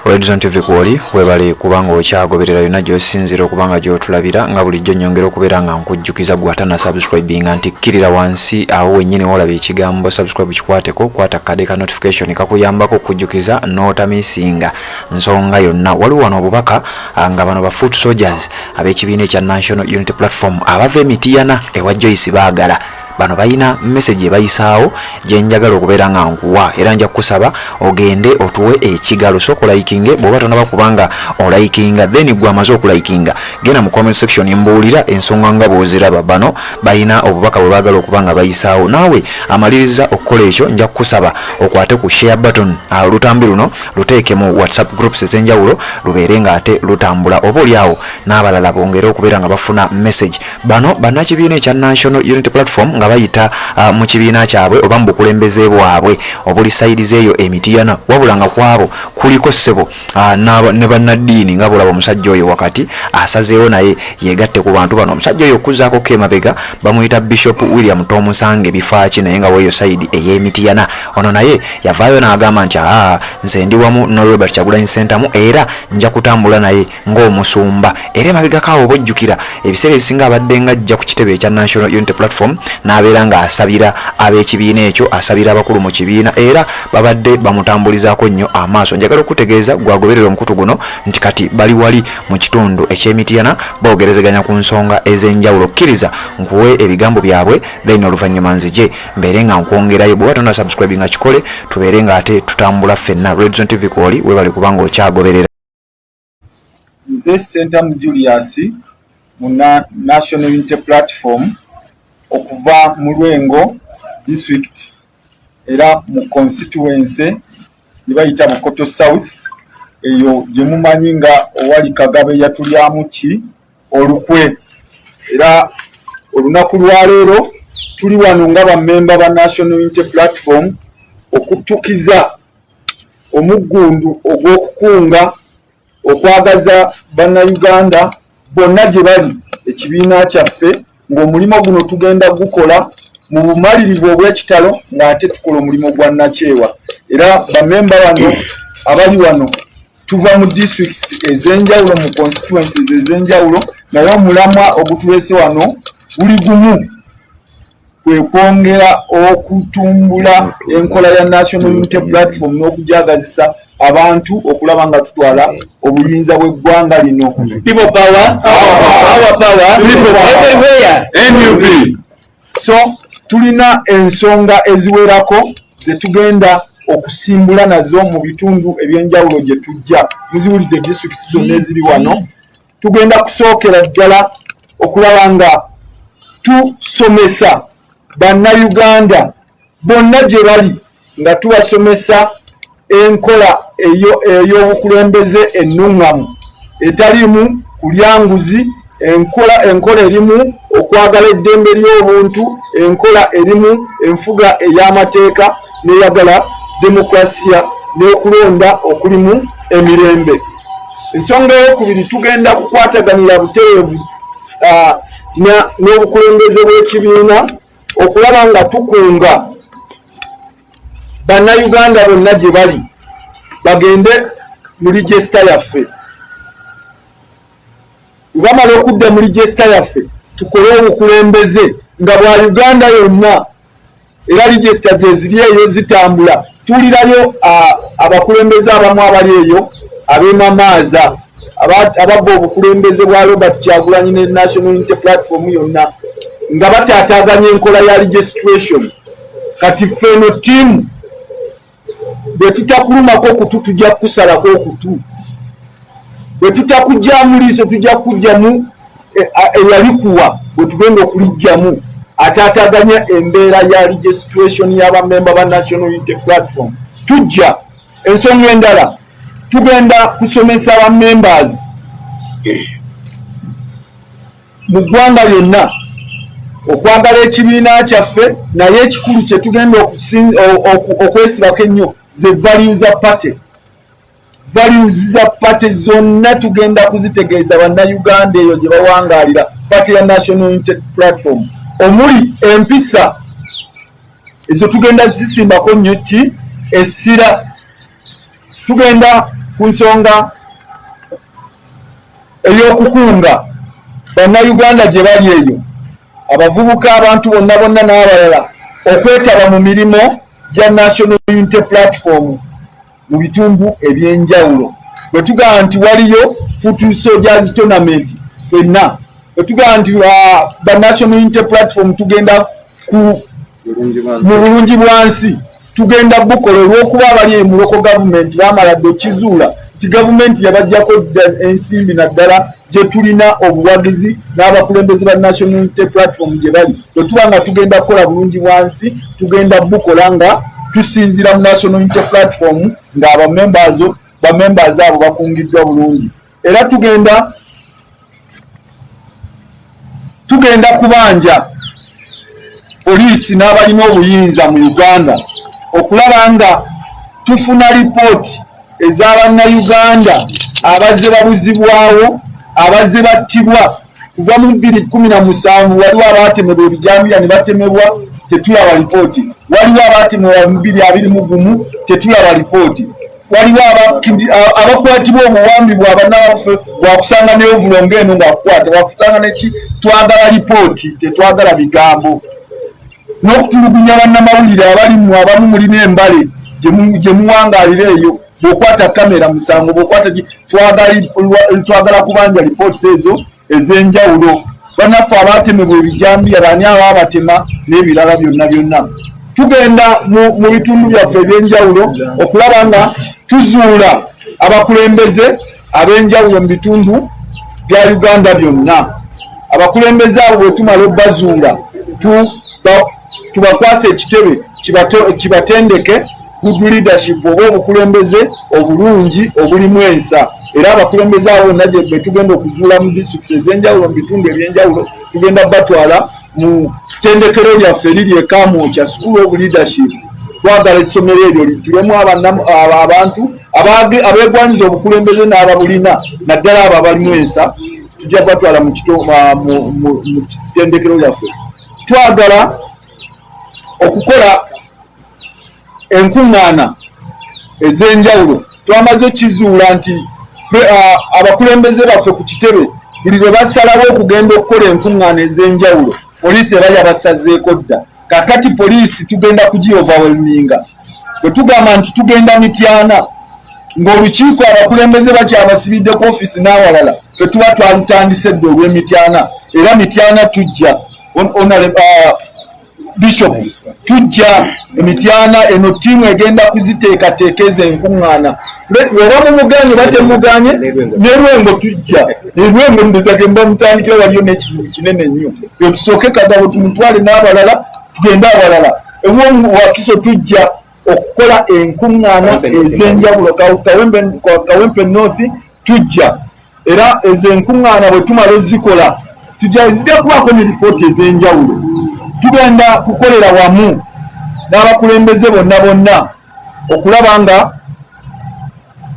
Redzone TV kwoli webali kubanga okyagoberera yonna gy'osinzira okubanga gy'otulabira nga bulijjo nnyongera okubeera nga nkujjukiza gwatana subscribinga nti kkirira wansi awo wennyini wolaba ekigambo subscribe kikwateko kwata kade ka notification kakuyambako okujjukiza n'otamisinga nsonga yonna. Waliwo wano obubaka nga bano ba foot soldiers ab'ekibiina ekya National Unity Platform abava Mityana ewa Joyce baagala bano bayina message bayisaawo gye njagala okubeera nga nkuwa era nja kusaba ogende otuwe ekigalo so kulaikinge bw'oba tonaba kubanga olaikinga then gwe amaze okulaikinga genda mu comment section mbuulira ensonga nga bw'oziraba. Bano bayina obubaka bwe baagala okubanga bayisaawo naawe amaliriza okukola ekyo nja kusaba okwate ku share button lutambi luno luteeke mu WhatsApp groups ez'enjawulo lubeere nga ate lutambula oba oliawo n'abalala bongere okubeera nga bafuna message. Bano bannakibiina ekya National Unity Platform nga bayita mu kibiina kyabwe oba mu bukulembeze bwabwe obuli saidiz eyo Mityana wabula nga kwabo kuliko ssebo ne bannaddiini nga bulaba omusajja oyo wakati asazeewo naye yegatte ku bantu bano. Omusajja oyo okuzaako kemabega bamuyita Bishop William Tomusange bifaaki naye nga weeyo saidi ey'Emityana. Ono naye yavaayo n'agamba nti nze ndi wamu ne Robert Kyagulanyi Ssentamu era nja kutambula naye ng'omusumba. Era emabega kaawo bojjukira ebiseera ebisinga abadde nga ajja ku kitebe ekya National Unity Platform n'abeera nga asabira ab'ekibiina ekyo asabira abakulu mu kibiina era babadde bamutambulizaako nnyo amaaso. Njagala okutegeeza gwagoberera omukutu guno nti kati bali wali mu kitundu eky'Emityana boogerezeganya ku nsonga ez'enjawulo. Kkiriza nkuwe ebigambo byabwe then oluvannyuma nzije mbeere nga nkwongerayo. Bw'oba tonna subscribe nga kikole tubeere nga ate tutambula ffenna. Redzone TV kwoli webali kubanga okyagoberera. Nze Ssentamu Julius mu National Unity Platform okuva mu Lwengo district era mu constituency nibayita Bukoto South eyo gye mumanyi nga owali Kagabe yatulyamu ki olukwe. Era olunaku lwa leero tuli wano nga bammemba ba National Unity Platform okutukiza omuggundu ogw'okukunga okwagaza bannayuganda bonna gye bali ekibiina kyaffe ng'omulimu guno tugenda gukola mu bumalirivu obw'ekitalo ng'ate tukola omulimu gwa nakyewa. Era bammemba bano abali wano tuva mu districts ez'enjawulo mu constituencies ez'enjawulo naye omulamwa ogutuleese wano guli gumu kwe kwongera okutumbula enkola ya National Unity Platform n'okujagazisa abantu okulaba nga tutwala obuyinza bw'eggwanga lino. People power, our power, people everywhere. NUP. So tulina ensonga eziwerako ze tugenda okusimbula nazo mu bitundu eby'enjawulo gye tujja. Muziwulidde districts zonna eziri wano. Tugenda kusookera ddala okulaba nga tusomesa bannayuganda bonna gye bali nga tubasomesa enkola ey'obukulembeze ennuŋŋamu etalimu kulyanguzi, enkola erimu okwagala eddembe ly'obuntu, enkola erimu enfuga ey'amateeka n'eyagala demokrasiya n'okulonda okulimu emirembe. Ensonga ey'okubiri tugenda kukwataganira butereevu n'obukulembeze bw'ekibiina okulaba nga tukunga bannayuganda bonna gye bali bagende mu register yaffe. Bamala okudda mu register yaffe tukole obukulembeze nga bwa Uganda yonna era register gye ziri eyo zitambula. Tuwulirayo abakulembeze abamu abali eyo ab'emamaaza ababba obukulembeze bwa Robert Kyagulanyi ne National Unity Platform yonna nga bataataaganya enkola ya registration. Kati ffeno tiimu bwe tutakulumako okutu tujja kusalako okutu, bwe tutakujjamu liiso tujja kujjamu eyalikuwa bwe tugenda okulijjamu ataataganya embeera ya registration y'abamemba ba National Unity Platform. Tujja ensonga endala tugenda kusomesa ba members mu ggwanga lyonna okwagala ekibiina kyaffe, naye ekikulu kye tugenda okwesibako ennyo ze values za party. Values za party zonna tugenda kuzitegeeza bannayuganda eyo gye bawangaalira party ya National Unity Platform omuli empisa ezo tugenda zisimbako nnyo ki essira. Tugenda ku nsonga ey'okukunga bannayuganda gye bali eyo, abavubuka, abantu bonna n'abalala okwetaba mu mirimu gya National Unity Platform mu bitundu ebyenjawulo. Bwe tugamba nti waliyo Foot Soldiers Tournament, ffenna bwe tugamba nti ba National Unity Platform tugenda mu bulungi bwansi, tugenda bukola olw'okuba abali mu local government baamala dde okizuula nti gavumenti yabajjako ensimbi naddala gye tulina obuwagizi n'abakulembeze ba National Unity Platform gye bali. Bwe tuba nga tugenda kukola bulungi bwansi, tugenda bukola nga tusinzira mu National Unity Platform nga bamembers abo bakungiddwa bulungi. Era tugenda kubanja poliisi n'abalina obuyinza mu Uganda okulaba nga tufuna lipooti ez'abannayuganda abazze babuzibwawo, abazze battibwa. Kuva mu 2017 waliwo abaatemebwa ebijambiya ne batemebwa, tetulaba lipooti. Waliwo abaatemebwa mu 2021, tetulaba lipooti. Waliwo abakwatibwa obuwambi bw'abannabafe bwakusanga n'obulongo eno ng'akukwata, bwakusanga neki. Twagala lipooti, tetwagala bigambo. N'okutulugunya bannamawulire abalimu abamu mulina embale gye muwangaalira eyo, bw'okwata kamera musango, bw'okwata twagala kubanja lipooti ezo ez'enjawulo. Bannaffe abaatemebwa ebijambiya bani abaabatema n'ebirala byonna. Tugenda mu bitundu byaffe ebyenjawulo okulaba nga tuzuula abakulembeze ab'enjawulo mu bitundu bya Uganda byonna. Abakulembeze abo bwe tumala obbazuula tubakwasa ekitebe kibatendeke good leadership oba obukulembeze obulungi obulimu ensa. Era abakulembeze abo bonna gye tugenda okuzuula mu districts ez'enjawulo mu bitundu ebyenjawulo, tugenda batwala mu ttendekero lyaffe eriri e Kamwokya School of Leadership. Twagala essomero eryo lijjulemu abantu abeegwanyiza obukulembeze n'ababulina, naddala abo abalimu ensa. Tujja batwala mu ttendekero lyaffe. Twagala okukola enkuŋŋaana ez'enjawulo. Twamaze okizuula nti abakulembeze baffe ku kitebe buli lwe basalawo okugenda okukola enkuŋŋaana ez'enjawulo, poliisi eba yabasazeeko dda. Kakati poliisi tugenda kugioverwhelminga. Bwe tugamba nti tugenda Mityana ng'olukiiko abakulembeze bakyabasibidde ku ofiisi n'awalala, fe tuba twalutandise dde olw'Emityana. Era Mityana tujja Bishop tujja Mityana eno ttiimu egenda kuziteekateeka ezo enkuŋŋaana. Oba mumuganye batemuganye ne Lwengo tujja. Lwengo ndezage mbamutandikira waliyo n'ekizibu kinene nnyo. Yo tusooke Kagabo tumutwale n'abalala tugende abalala. Ewo Wakiso tujja okukola enkuŋŋaana ez'enjawulo. Kawempe North tujja. Era ezo enkuŋŋaana bwe tumala ozikola zijja kubaako ne lipooti ez'enjawulo. Tugenda kukolera wamu n'abakulembeze bonna okulaba nga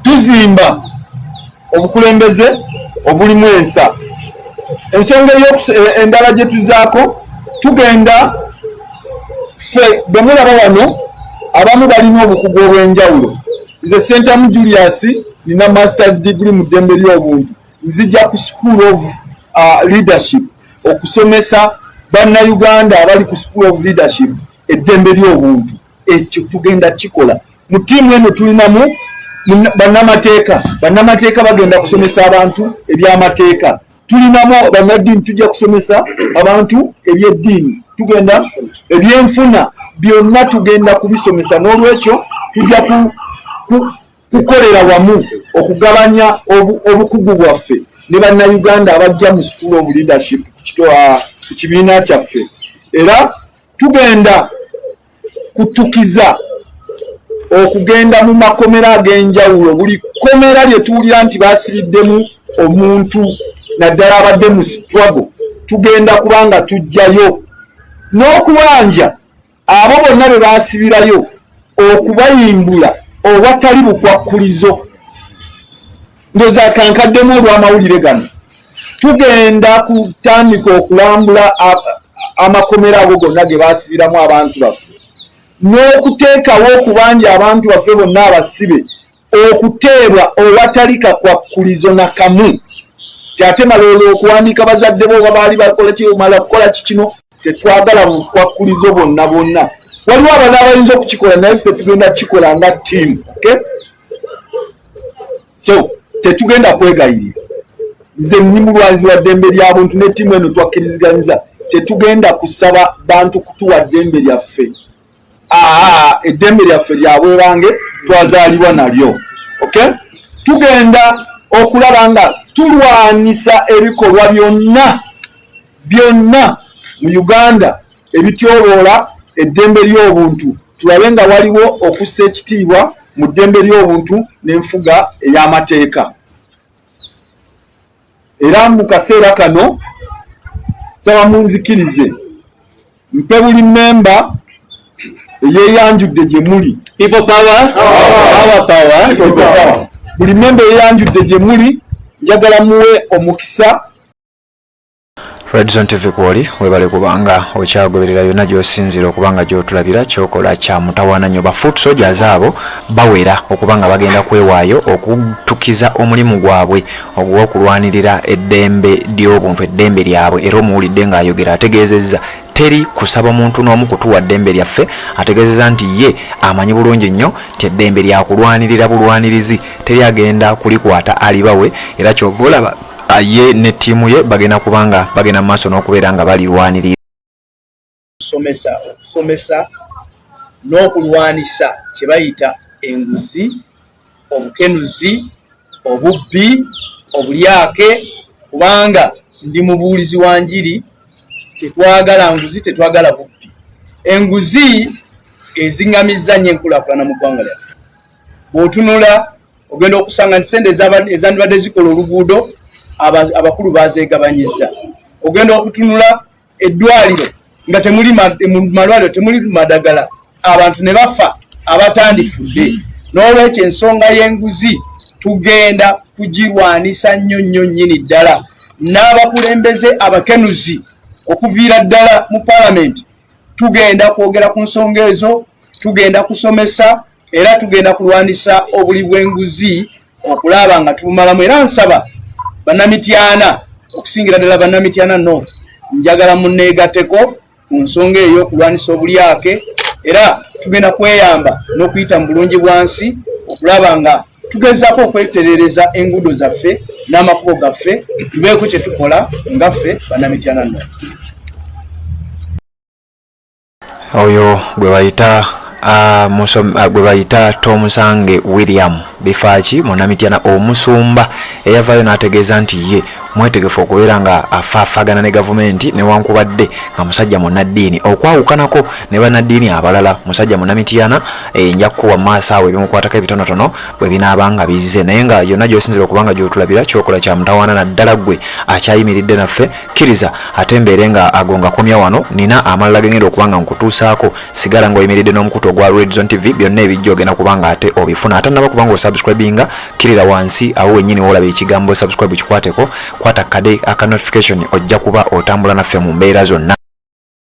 tuzimba obukulembeze obulimu ensa. Ensonga endala gye tuzaako, tugenda ffe bwe mulaba wano abamu balina obukugu obw'enjawulo. Nze Sentamu Julius nina masters degree mu ddembe ly'obuntu. Nzija ku School of Leadership okusomesa bannayuganda abali ku School of Leadership eddembe ly'obuntu. Ekyo tugenda kikola. Mu ttiimu eno tulinamu bannamateeka bagenda kusomesa abantu eby'amateeka. Tulinamu bannaddiini tujja kusomesa abantu eby'eddiini. Tugenda ebyenfuna byonna tugenda kubisomesa. N'olwekyo tujja kukolera wamu okugabanya obukugu bwaffe ne bannayuganda abajja mu School of Leadership ku kibiina kyaffe. Era tugenda kutukiza okugenda mu makomera ag'enjawulo. Buli komera lye tuwulira nti baasibiddemu omuntu naddala abadde mu struggle, tugenda kubanga tujjayo n'okubanja abo bonna be baasibirayo, okubayimbula obwatali bukwakkulizo. Ndoza kankaddemu olw'amawulire gano. Tugenda kutandika okulambula amakomera ago gonna ge baasibiramu abantu baffe, n'okuteekawo okubanja abantu baffe bonna abasibe okuteebwa owatalika kwakkulizo nakamu ate malolo okuwandiika bazadde bo oba baali bakola kimala kukola kikino tetwagala kwakkulizo bonna waliwo abalala abayinza okukikola naye ffe tugenda kukikola nga ttiimu okay? So tetugenda kwegayirira nze nni mulwanzi wa ddembe lya buntu ne ttiimu eno twakkiriziganyiza tetugenda kusaba bantu kutuwa ddembe lyaffe eddembe lyaffe lyabwerange twazaalibwa nalyo okay? Tugenda okulaba nga tulwanisa ebikolwa byonna mu Uganda ebityoloola eddembe ly'obuntu tulabe nga waliwo okussa ekitiibwa mu ddembe ly'obuntu n'enfuga ey'amateeka era mu kaseera kano saba munzikirize mpe buli memba eyeyanjudde gye muli buli memba eyeyanjudde gye muli njagala muwe omukisa. Redzone TV kwoli webale kubanga okyagoberera yonna gy'osinzira okubanga gy'otulabira kyokola kya mutawaana nnyo. Bafoot soldiers abo bawera okubanga bagenda kwewaayo okutukiza omulimu gwabwe ogw'okulwanirira eddembe ly'obuntu eddembe lyabwe era omuwulidde ng'ayogera ategeezezza teri kusaba muntu n'omu kutuwa ddembe lyaffe ategeezezza nti ye amanyi bulungi nnyo nti eddembe lyakulwanirira bulwanirizi teri agenda kulikwata alibawe era kyova olaba ye ne ttiimu ye bagenda kubanga bagenda mu maaso n'okubeera nga balirwanirira okusomesa n'okulwanisa kye bayita enguzi obukenuzi obubbi obulyake kubanga ndi mubuulizi wa njiri tetwagala nguzi tetwagala bubbi. Enguzi eziŋŋamizza nnyo enkulaakulana mu ggwanga lyaffe bw'otunula ogenda okusanga nti sente ezandibadde zikola oluguudo abakulu bazeegabanyizza ogenda okutunula eddwaliro nga temuli malwaliro temuli madagala abantu ne bafa abatandifudde n'olwekyo ensonga y'enguzi tugenda kugirwanisa nnyo nnyini ddala n'abakulembeze abakenuzi okuviira ddala mu paalamenti tugenda kwogera ku nsonga ezo tugenda kusomesa era tugenda kulwanisa obuli bw'enguzi okulaba nga tubumalamu era nsaba bannamityana okusingira ddala bannamityana north njagala munneegatteko ku nsonga eyo okulwanisa obulyake era tugenda kweyamba n'okuyita mu bulungi bwansi okulaba nga tugezaako okweterereza enguudo zaffe n'amakubo gaffe tubeeko kye tukola ngaffe bannamityana north. oyo gwe bayita Tomusange William Bifaaki munnamityana omusumba eyavaayo n'ategeeza nti ye mwetegefu okubeera nga afaafagana ne gavumenti newankubadde nga musajja munnaddiini okwawukanako ne bannaddiini abalala musajja munnamityana nja kukuwa maaso awo ebimukwatako ebitonotono bwe binaaba nga bizze naye nga yonna gy'osinzira okubanga gy'otulabira kyokola kya mutawaana naddala ggwe akyayimiridde naffe kkiriza ate mbeere nga agonga komya wano nina amalala gengenda okubanga nkutuusaako sigala ng'oyimiridde n'omukutu ogwa Redzone TV byonna ebijja ogenda kubanga ate obifuna ate naba kubanga osubscribinga kirira wansi awo wennyini woolaba ekigambo subscribe kikwateko kwata kade aka notification ojja kuba otambula naffe mu mbeera zonna.